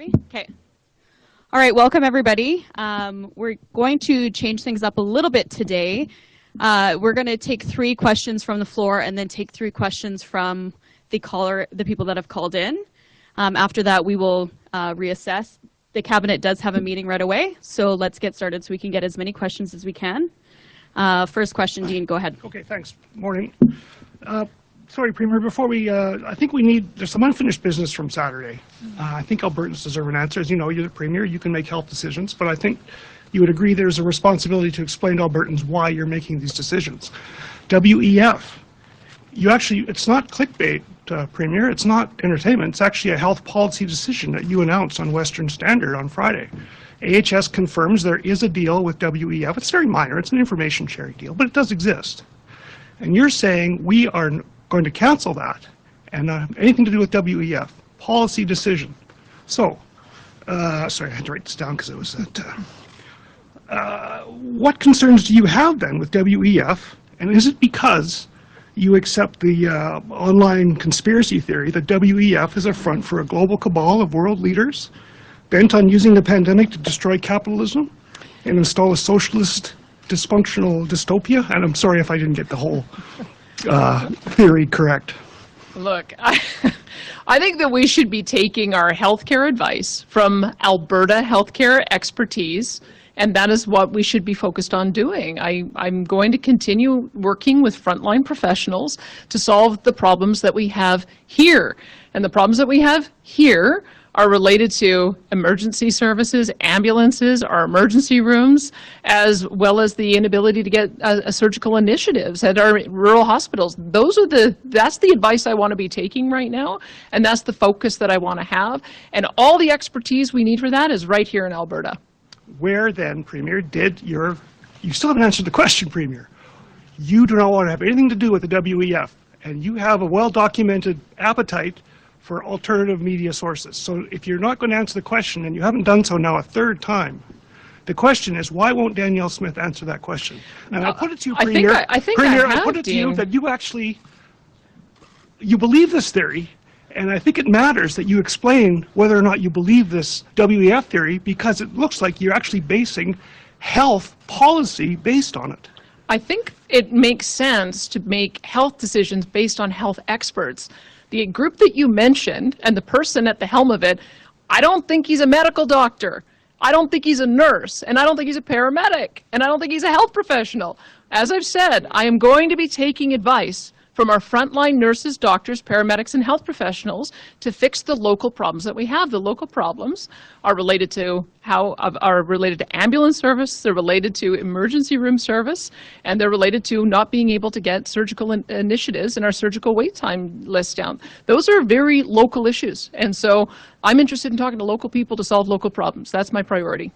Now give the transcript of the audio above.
Ready? Okay. All right, welcome everybody. We're going to change things up a little bit today. We're going to take 3 questions from the floor and then take 3 questions from the people that have called in. After that, we will reassess. The cabinet does have a meeting right away, so let's get started so we can get as many questions as we can. First question, Dean, go ahead. Okay, thanks. Morning. Sorry, Premier, before we, I think there's some unfinished business from Saturday. I think Albertans deserve an answer. As you know, you're the Premier, you can make health decisions, but I think you would agree there's a responsibility to explain to Albertans why you're making these decisions. WEF, it's not clickbait, Premier, it's not entertainment, it's actually a health policy decision that you announced on Western Standard on Friday. AHS confirms there is a deal with WEF. It's very minor, it's an information sharing deal, but it does exist. And you're saying we are going to cancel that and not have anything to do with WEF. Policy decision. So, sorry, I had to write this down because it was that. What concerns do you have then with WEF? And is it because you accept the online conspiracy theory that WEF is a front for a global cabal of world leaders bent on using the pandemic to destroy capitalism and install a socialist dysfunctional dystopia? And I'm sorry if I didn't get the whole theory correct. Look, I think that we should be taking our healthcare advice from Alberta healthcare expertise, and that is what we should be focused on doing. I'm going to continue working with frontline professionals to solve the problems that we have here. And the problems that we have here are related to emergency services, ambulances, our emergency rooms, as well as the inability to get surgical initiatives at our rural hospitals. That's the advice I want to be taking right now, and that's the focus that I want to have. And all the expertise we need for that is right here in Alberta. Where then, Premier, you still haven't answered the question, Premier. You do not want to have anything to do with the WEF, and you have a well-documented appetite for alternative media sources. So if you're not going to answer the question, and you haven't done so now a 3rd time, the question is, why won't Danielle Smith answer that question? And I put it to you, Premier, I put it to you that you believe this theory, and I think it matters that you explain whether or not you believe this WEF theory, because it looks like you're actually basing health policy based on it. I think it makes sense to make health decisions based on health experts. The group that you mentioned and the person at the helm of it, I don't think he's a medical doctor. I don't think he's a nurse, and I don't think he's a paramedic, and I don't think he's a health professional. As I've said, I am going to be taking advice from our frontline nurses, doctors, paramedics, and health professionals to fix the local problems that we have. The local problems are related to ambulance service, they're related to emergency room service, and they're related to not being able to get surgical initiatives and our surgical wait time list down. Those are very local issues, and so I'm interested in talking to local people to solve local problems. That's my priority.